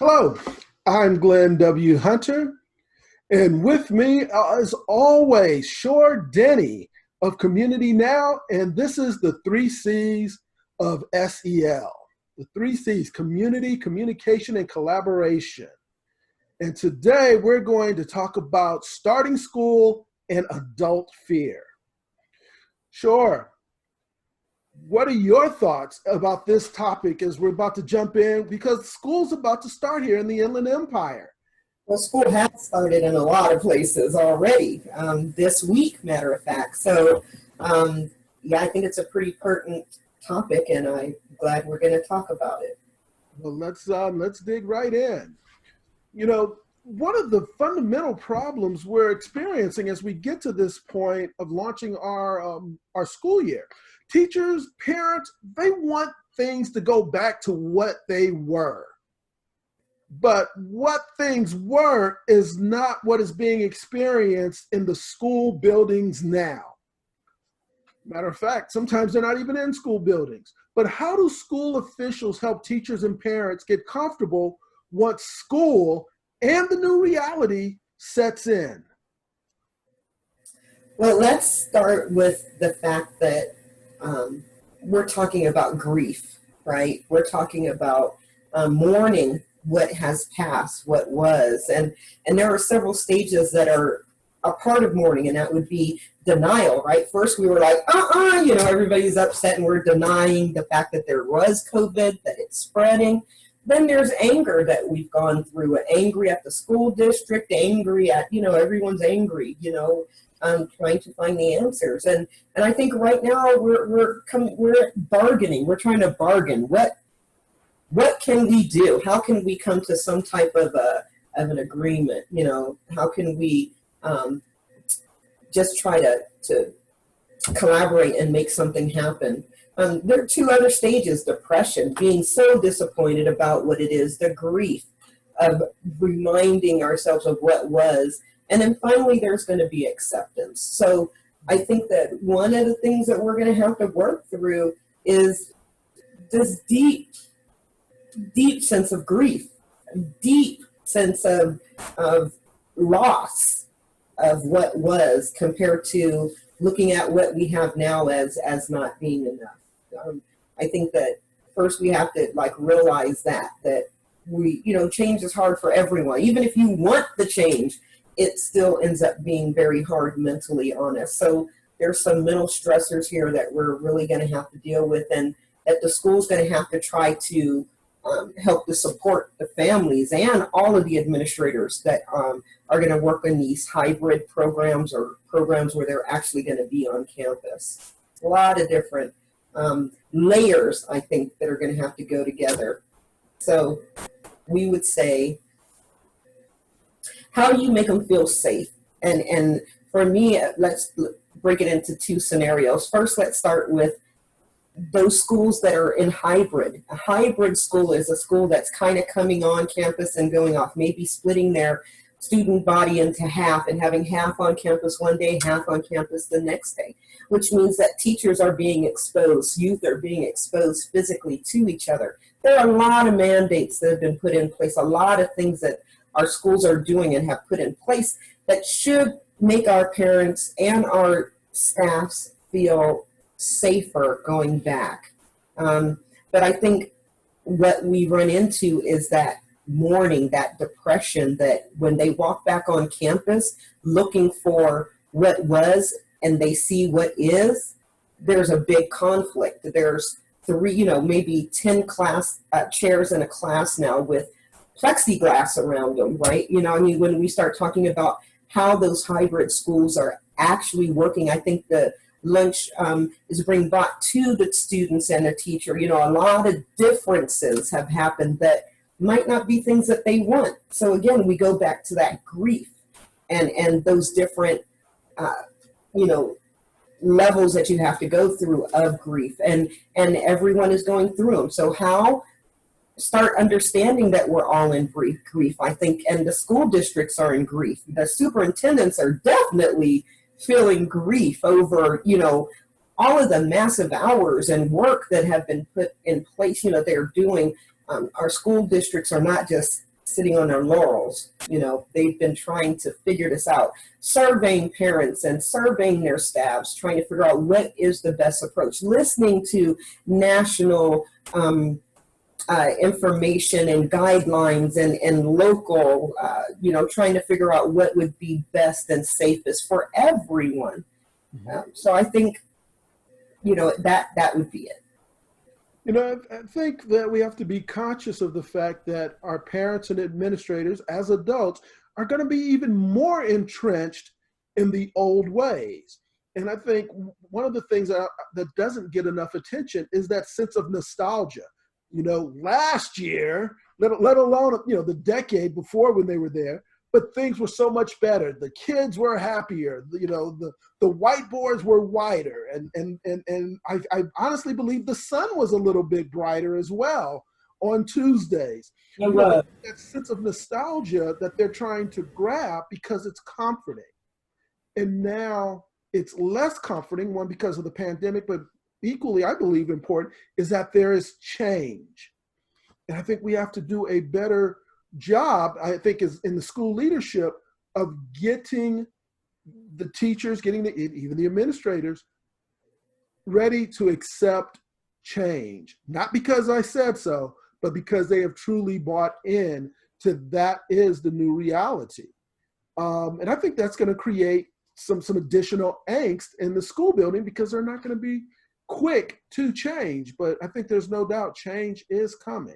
Hello, I'm Glenn W. Hunter, and with me, as always, Shor Denny of Community Now, and this is the three C's of SEL. The three C's: community, communication, and collaboration. And today we're going to talk about starting school and adult fear. Shor, what are your thoughts about this topic as we're about to jump in? Because school's about to start here in the Inland Empire. Well, school has started in a lot of places already this week, matter of fact. Yeah, I think it's a pretty pertinent topic, and I'm glad we're going to talk about it. Well, let's dig right in. You know, one of the fundamental problems we're experiencing as we get to this point of launching our school year, teachers, parents, they want things to go back to what they were. But what things were is not what is being experienced in the school buildings now. Matter of fact, sometimes they're not even in school buildings. But how do school officials help teachers and parents get comfortable once school and the new reality sets in? Well, let's start with the fact that we're talking about grief, right? We're talking about mourning what has passed, what was, and there are several stages that are a part of mourning, and that would be denial, right? First, we were like, everybody's upset, and we're denying the fact that there was COVID, that it's spreading. Then there's anger that we've gone through, angry at the school district, angry at, everyone's angry, trying to find the answers. And I think right now we're bargaining. We're trying to bargain. What can we do? How can we come to some type of an agreement? How can we just try to collaborate and make something happen? There are two other stages: depression, being so disappointed about what it is, the grief of reminding ourselves of what was, and then finally there's going to be acceptance. So I think that one of the things that we're going to have to work through is this deep sense of grief, deep sense of loss of what was, compared to looking at what we have now as not being enough. I think that first we have to realize that we, change is hard for everyone. Even if you want the change, it still ends up being very hard mentally on us. So there's some mental stressors here that we're really going to have to deal with, and that the school's going to have to try to help to support the families and all of the administrators that are going to work in these hybrid programs, or programs where they're actually going to be on campus. A lot of different layers, I think, that are going to have to go together. So we would say, how do you make them feel safe? And for me, let's break it into two scenarios. First, let's start with those schools that are in hybrid. A hybrid school is a school that's kind of coming on campus and going off, maybe splitting their student body into half and having half on campus one day, half on campus the next day, which means that teachers are being exposed, youth are being exposed physically to each other. There are a lot of mandates that have been put in place, a lot of things that our schools are doing and have put in place that should make our parents and our staffs feel safer going back. But I think what we run into is that mourning, that depression, that when they walk back on campus looking for what was and they see what is, there's a big conflict. There's three, maybe 10 class chairs in a class now with plexiglass around them, right? When we start talking about how those hybrid schools are actually working, I think the lunch is being brought to the students and the teacher. A lot of differences have happened that might not be things that they want. So again, we go back to that grief and those different, levels that you have to go through of grief, and everyone is going through them. So how start understanding that we're all in grief, I think, and the school districts are in grief. The superintendents are definitely feeling grief over, all of the massive hours and work that have been put in place. They're doing our school districts are not just sitting on their laurels. You know, they've been trying to figure this out, surveying parents and surveying their staffs, trying to figure out what is the best approach, listening to national information and guidelines and local, you know, trying to figure out what would be best and safest for everyone. So I think, you know, that would be it. You know, I think that we have to be conscious of the fact that our parents and administrators as adults are going to be even more entrenched in the old ways. And I think one of the things that doesn't get enough attention is that sense of nostalgia. You know, last year, let alone, you know, the decade before when they were there, but things were so much better. The kids were happier. You know, the whiteboards were whiter, and I honestly believe the sun was a little bit brighter as well on Tuesdays. You know, that sense of nostalgia that they're trying to grab because it's comforting, and now it's less comforting. One, because of the pandemic, but equally, I believe important is that there is change, and I think we have to do a better job, I think, is in the school leadership of getting the teachers, getting even the administrators ready to accept change. Not because I said so, but because they have truly bought in to that is the new reality. And I think that's going to create some additional angst in the school building because they're not going to be quick to change. But I think there's no doubt change is coming.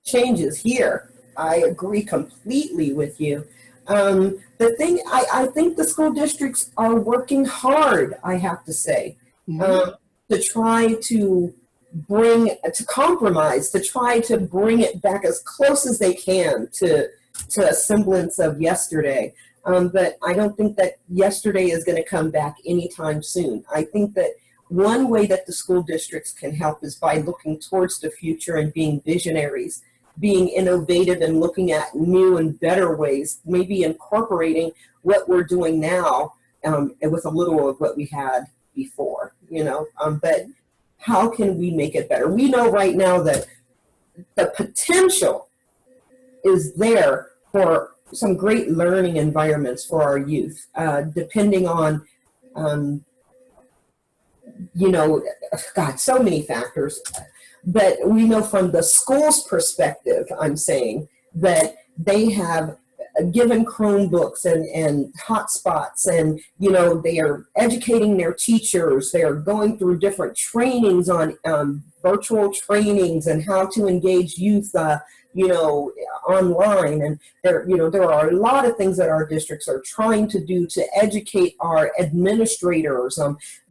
Change is here. I agree completely with you. The thing, I think the school districts are working hard, I have to say, to try to compromise, to try to bring it back as close as they can to a semblance of yesterday. But I don't think that yesterday is going to come back anytime soon. I think that one way that the school districts can help is by looking towards the future and being visionaries, being innovative and looking at new and better ways, maybe incorporating what we're doing now with a little of what we had before, you know. But how can we make it better? We know right now that the potential is there for some great learning environments for our youth, depending on, you know, God, so many factors. But we know from the school's perspective, I'm saying, that they have given Chromebooks and hotspots, and, you know, they are educating their teachers. They are going through different trainings on virtual trainings and how to engage youth, you know, online. And there, you know, there are a lot of things that our districts are trying to do to educate our administrators.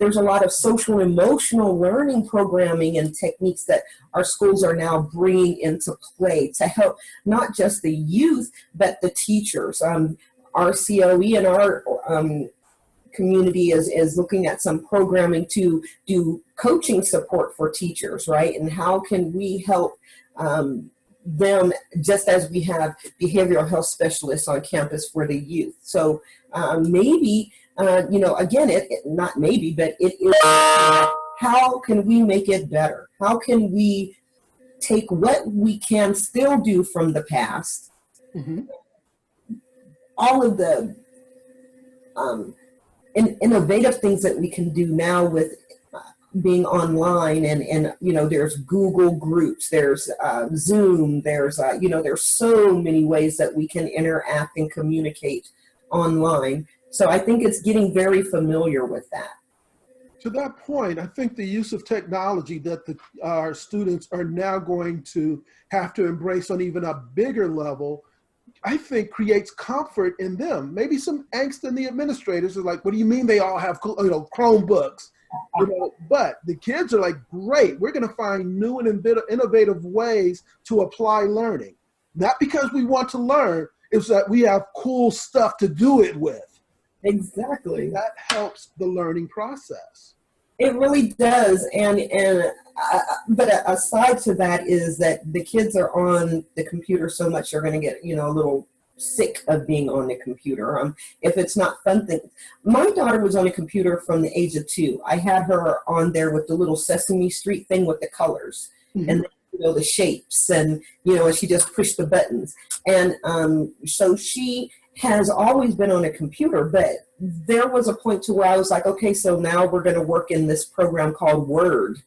There's a lot of social emotional learning programming and techniques that our schools are now bringing into play to help not just the youth, but the teachers. Our COE and our community is looking at some programming to do coaching support for teachers, right? And how can we help them, just as we have behavioral health specialists on campus for the youth. So maybe, you know, again, not maybe, but it is, how can we make it better? How can we take what we can still do from the past, all of the innovative things that we can do now with being online, and you know, there's Google Groups, there's Zoom, there's you know, there's so many ways that we can interact and communicate online. So I think it's getting very familiar with that. To that point, I think the use of technology that our students are now going to have to embrace on even a bigger level, I think creates comfort in them. Maybe some angst in the administrators are like, what do you mean they all have, you know, Chromebooks? You know, but the kids are like, great, we're going to find new and innovative ways to apply learning. Not because we want to learn, it's that we have cool stuff to do it with. Exactly. That helps the learning process. It really does. But aside to that is that the kids are on the computer so much, they're going to get, you know, a little sick of being on the computer. If it's not fun thing. My daughter was on a computer from the age of 2. I had her on there with the little Sesame Street thing with the colors. And the shapes, and she just pushed the buttons. And so she has always been on a computer, but there was a point to where I was like, okay, so now we're going to work in this program called Word,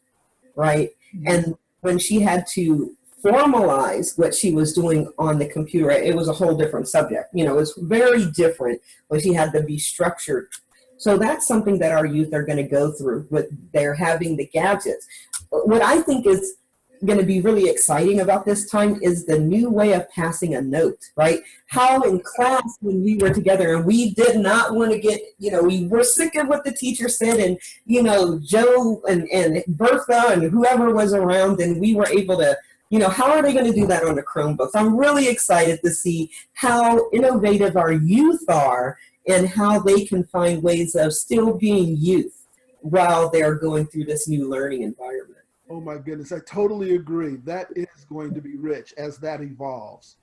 right? And when she had to formalize what she was doing on the computer, it was a whole different subject. It was very different when she had to be structured. So that's something that our youth are going to go through with their having the gadgets. What I think is going to be really exciting about this time is the new way of passing a note, right? How in class when we were together and we did not want to get, we were sick of what the teacher said, and, Joe and Bertha and whoever was around, and we were able to, how are they going to do that on the Chromebooks? I'm really excited to see how innovative our youth are and how they can find ways of still being youth while they're going through this new learning environment. Oh my goodness, I totally agree. That is going to be rich as that evolves.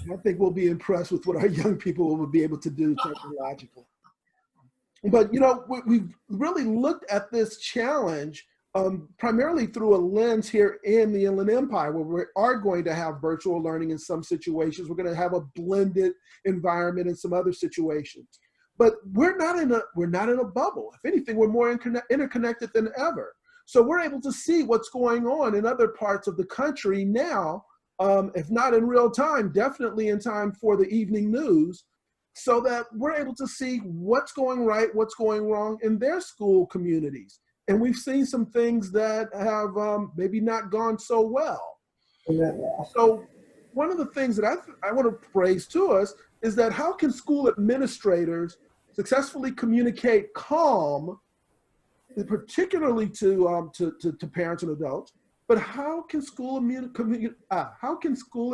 I think we'll be impressed with what our young people will be able to do technologically. But we've really looked at this challenge primarily through a lens here in the Inland Empire, where we are going to have virtual learning in some situations. We're going to have a blended environment in some other situations. But we're not in a bubble. If anything, we're more interconnected than ever. So we're able to see what's going on in other parts of the country now, if not in real time, definitely in time for the evening news, so that we're able to see what's going right, what's going wrong in their school communities. And we've seen some things that have maybe not gone so well. Yeah. So one of the things that I want to praise to us is that how can school administrators successfully communicate calm, particularly to parents and adults, but how can school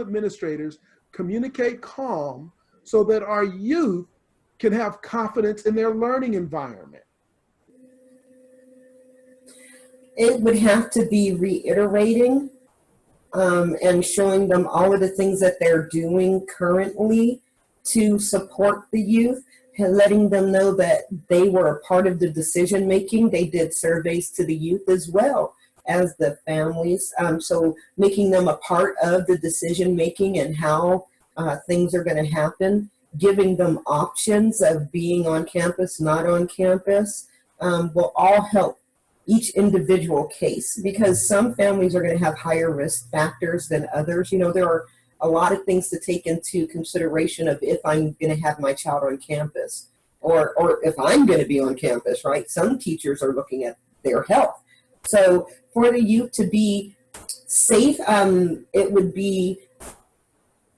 administrators communicate calm so that our youth can have confidence in their learning environment? It would have to be reiterating and showing them all of the things that they're doing currently to support the youth, and letting them know that they were a part of the decision making. They did surveys to the youth as well as the families. So making them a part of the decision making and how things are going to happen, giving them options of being on campus, not on campus, will all help each individual case, because some families are going to have higher risk factors than others. There are a lot of things to take into consideration of if I'm going to have my child on campus or if I'm going to be on campus, right? Some teachers are looking at their health. So for the youth to be safe, it would be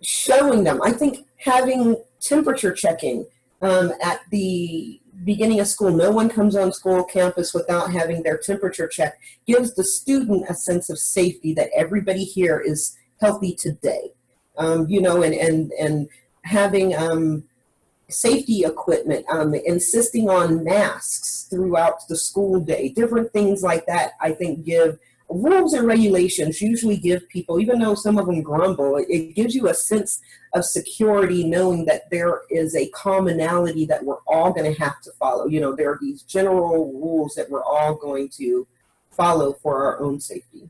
showing them, I think having temperature checking at the beginning of school. No one comes on school campus without having their temperature checked. Gives the student a sense of safety that everybody here is healthy today. And having safety equipment, insisting on masks throughout the school day, different things like that, I think give rules and regulations usually give people, even though some of them grumble, it gives you a sense of security knowing that there is a commonality that we're all going to have to follow. There are these general rules that we're all going to follow for our own safety.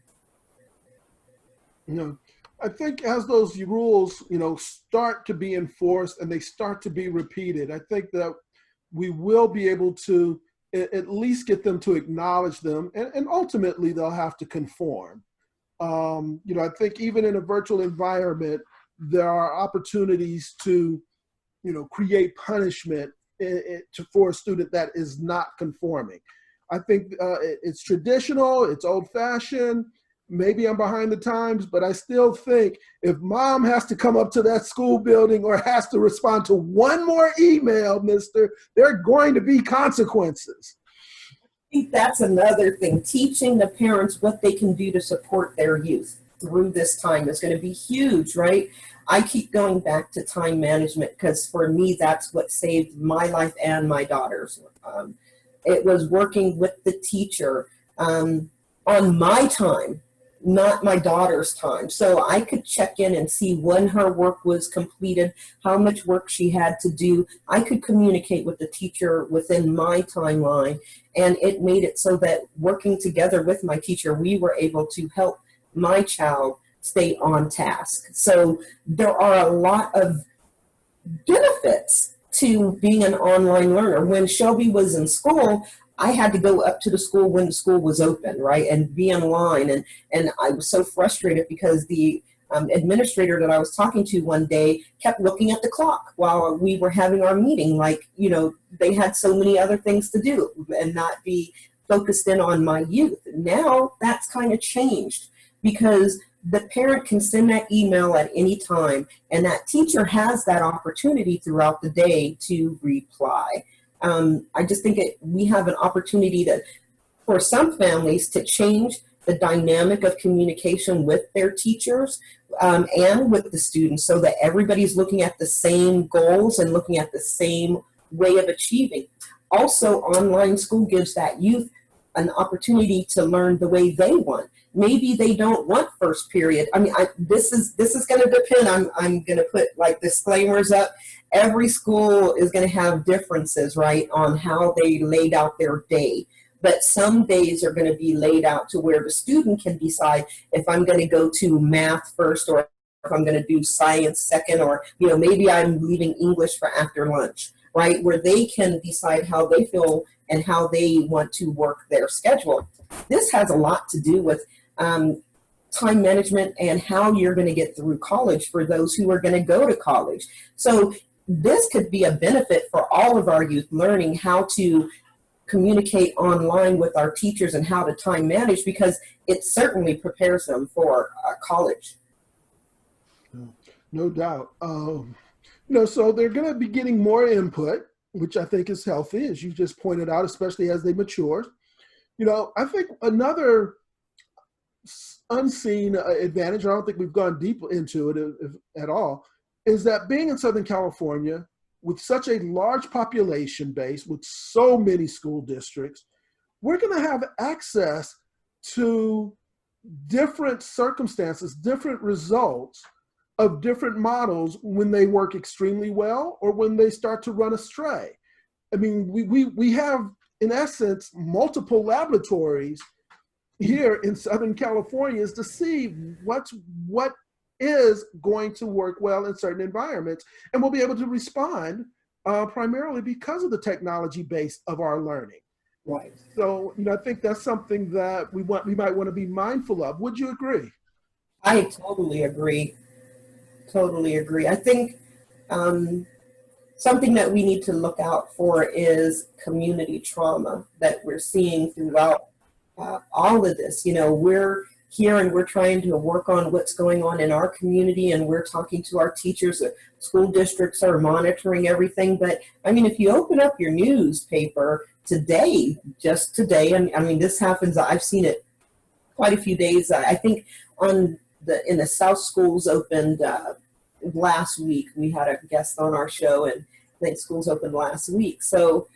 I think as those rules, start to be enforced and they start to be repeated, I think that we will be able to at least get them to acknowledge them, and ultimately they'll have to conform. I think even in a virtual environment, there are opportunities to, create punishment for a student that is not conforming. I think it's traditional, it's old-fashioned. Maybe I'm behind the times, but I still think if mom has to come up to that school building or has to respond to one more email, there are going to be consequences. I think that's another thing. Teaching the parents what they can do to support their youth through this time is going to be huge, right? I keep going back to time management because for me, that's what saved my life and my daughter's. It was working with the teacher on my time, not my daughter's time. So I could check in and see when her work was completed, how much work she had to do. I could communicate with the teacher within my timeline, and it made it so that working together with my teacher, we were able to help my child stay on task. So there are a lot of benefits to being an online learner. When Shelby was in school, I had to go up to the school when the school was open, right, and be in line. And I was so frustrated because the administrator that I was talking to one day kept looking at the clock while we were having our meeting. Like, you know, they had so many other things to do and not be focused in on my youth. Now that's kind of changed because the parent can send that email at any time, and that teacher has that opportunity throughout the day to reply. I just think we have an opportunity for some families to change the dynamic of communication with their teachers and with the students so that everybody's looking at the same goals and looking at the same way of achieving. Also, online school gives that youth an opportunity to learn the way they want. Maybe they don't want first period. I mean, this is going to depend. I'm going to put like disclaimers up. Every school is going to have differences, right, on how they laid out their day. But some days are going to be laid out to where the student can decide if I'm going to go to math first or if I'm going to do science second, or, you know, maybe I'm leaving English for after lunch, right, where they can decide how they feel and how they want to work their schedule. This has a lot to do with time management and how you're going to get through college for those who are going to go to college. So this could be a benefit for all of our youth, learning how to communicate online with our teachers and how to time manage, because it certainly prepares them for college. No doubt. So they're going to be getting more input, which I think is healthy, as you just pointed out, especially as they mature. I think another unseen advantage, I don't think we've gone deep into it at all, is that being in Southern California with such a large population base, with so many school districts, we're going to have access to different circumstances, different results of different models when they work extremely well or when they start to run astray. I mean, we have, in essence, multiple laboratories here in Southern California to see what is going to work well in certain environments, and we'll be able to respond primarily because of the technology base of our learning. Right. So, I think that's something that we might want to be mindful of. Would you agree? I totally agree. Totally agree. I think something that we need to look out for is community trauma that we're seeing throughout all of this. We're here and we're trying to work on what's going on in our community, and we're talking to our teachers. School districts are monitoring everything. But I mean, if you open up your newspaper today, just today, and I mean, this happens, I've seen it quite a few days. I think in the South schools opened last week. We had a guest on our show, and I think schools opened last week. So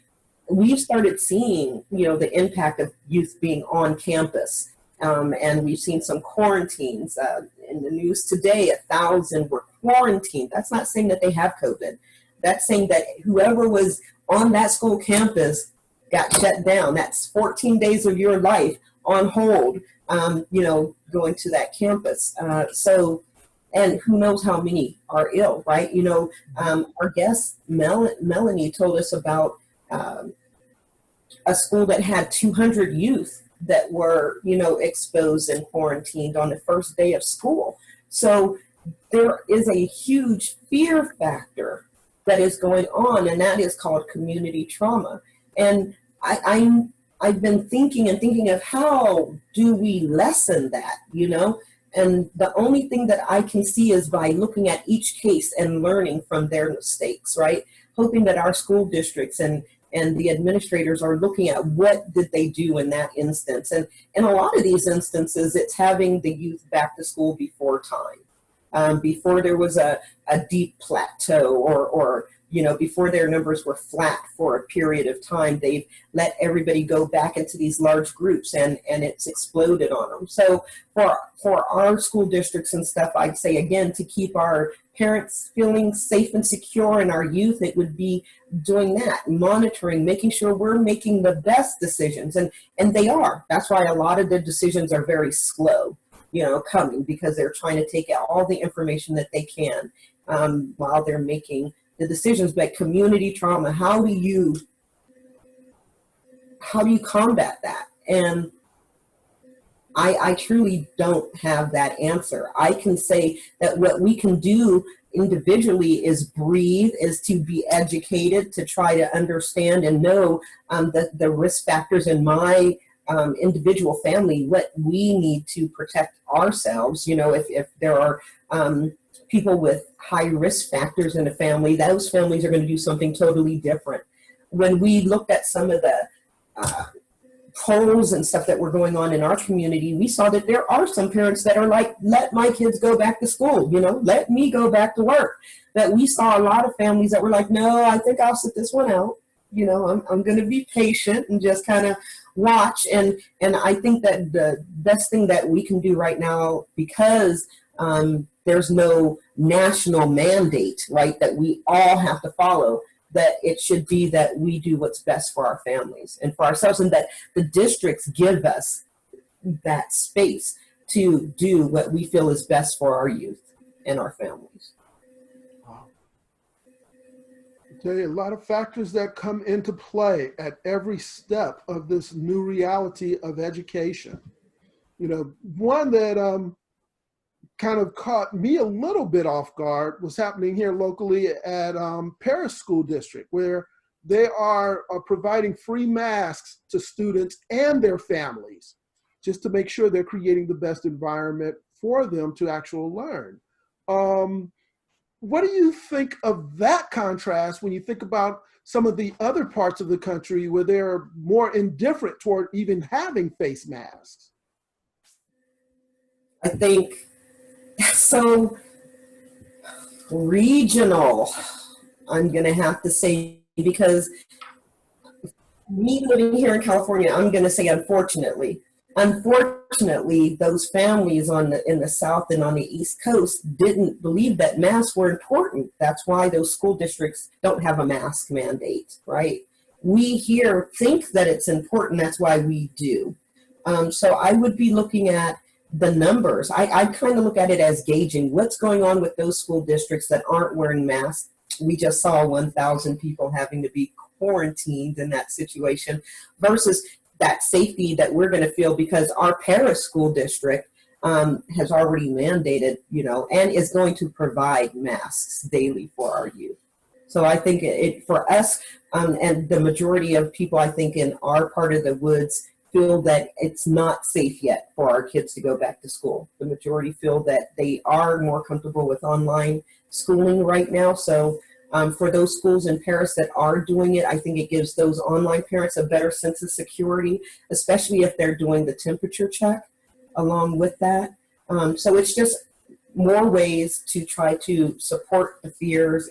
we've started seeing, the impact of youth being on campus. And we've seen some quarantines in the news today. 1,000 were quarantined. That's not saying that they have COVID. That's saying that whoever was on that school campus got shut down. That's 14 days of your life on hold, going to that campus. And who knows how many are ill, right? Our guest, Melanie, told us about a school that had 200 youth that were, exposed and quarantined on the first day of school. So there is a huge fear factor that is going on, and that is called community trauma. And I've been thinking of how do we lessen that, And the only thing that I can see is by looking at each case and learning from their mistakes, right? Hoping that our school districts and the administrators are looking at what did they do in that instance. And in a lot of these instances, it's having the youth back to school before time, before there was a deep plateau or before their numbers were flat for a period of time. They've let everybody go back into these large groups, and it's exploded on them. So for our school districts and stuff, I'd say, again, to keep our parents feeling safe and secure and our youth, it would be doing that, monitoring, making sure we're making the best decisions. And they are. That's why a lot of the decisions are very slow. coming, because they're trying to take all the information that they can while they're making the decisions. But community trauma, how do you combat that? And I truly don't have that answer. I can say that what we can do individually is breathe, is to be educated, to try to understand and know the risk factors in my individual family, what we need to protect ourselves. If there are people with high risk factors in a family, those families are going to do something totally different. When we looked at some of the polls and stuff that were going on in our community, we saw that there are some parents that are like, let my kids go back to school, let me go back to work. That we saw a lot of families that were like, no, I think I'll sit this one out. I'm going to be patient and just kind of watch. And I think that the best thing that we can do right now, because there's no national mandate, right, that we all have to follow, that it should be that we do what's best for our families and for ourselves, and that the districts give us that space to do what we feel is best for our youth and our families. Wow. I tell you, a lot of factors that come into play at every step of this new reality of education. One that kind of caught me a little bit off guard was happening here locally at Paris School District, where they are providing free masks to students and their families, just to make sure they're creating the best environment for them to actually learn. What do you think of that contrast when you think about some of the other parts of the country where they're more indifferent toward even having face masks? I think so regional, I'm going to have to say, because me living here in California, I'm going to say unfortunately, those families in the South and on the East Coast didn't believe that masks were important. That's why those school districts don't have a mask mandate, right? We here think that it's important. That's why we do. So I would be looking at the numbers. I kind of look at it as gauging what's going on with those school districts that aren't wearing masks. We just saw 1,000 people having to be quarantined in that situation, versus that safety that we're going to feel because our Paris school district has already mandated, and is going to provide masks daily for our youth. So I think it for us, and the majority of people, I think, in our part of the woods feel that it's not safe yet for our kids to go back to school. The majority feel that they are more comfortable with online schooling right now. So for those schools in Paris that are doing it, I think it gives those online parents a better sense of security, especially if they're doing the temperature check along with that. So it's just more ways to try to support the fears,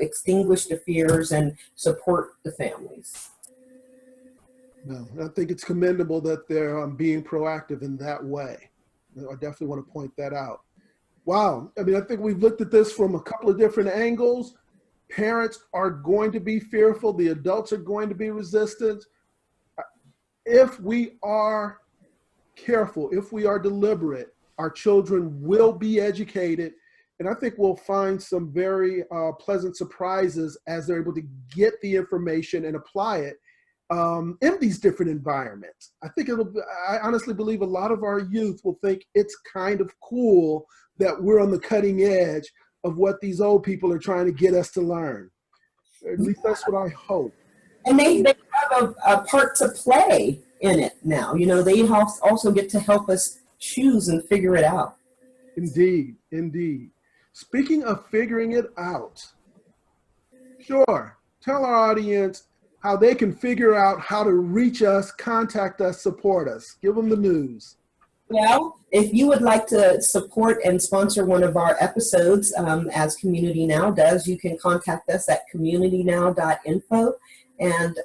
extinguish the fears and support the families. No, I think it's commendable that they're being proactive in that way. I definitely want to point that out. Wow. I mean, I think we've looked at this from a couple of different angles. Parents are going to be fearful. The adults are going to be resistant. If we are careful, if we are deliberate, our children will be educated. And I think we'll find some very pleasant surprises as they're able to get the information and apply it in these different environments. I honestly believe a lot of our youth will think it's kind of cool that we're on the cutting edge of what these old people are trying to get us to learn. At least that's what I hope. And they have a part to play in it now. They also get to help us choose and figure it out. Indeed, indeed. Speaking of figuring it out, Shor, tell our audience how they can figure out how to reach us, contact us, support us. Give them the news. Well, if you would like to support and sponsor one of our episodes, as Community Now does, you can contact us at communitynow.info, and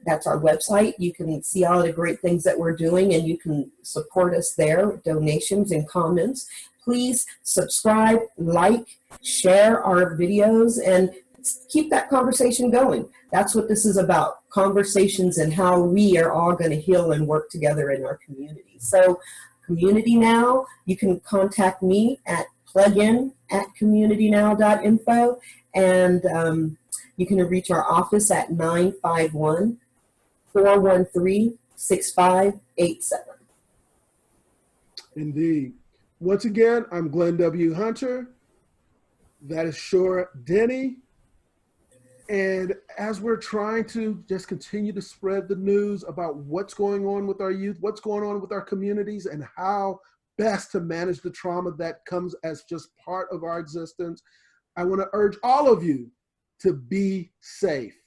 that's our website. You can see all the great things that we're doing, and you can support us there, donations and comments. Please subscribe, like, share our videos, and keep that conversation going. That's what this is about, conversations and how we are all going to heal and work together in our community. So Community Now, you can contact me at plugin@communitynow.info, and you can reach our office at 951-413-6587. Indeed. Once again, I'm Glenn W. Hunter. That is Shor Denny. And as we're trying to just continue to spread the news about what's going on with our youth, what's going on with our communities, and how best to manage the trauma that comes as just part of our existence, I want to urge all of you to be safe.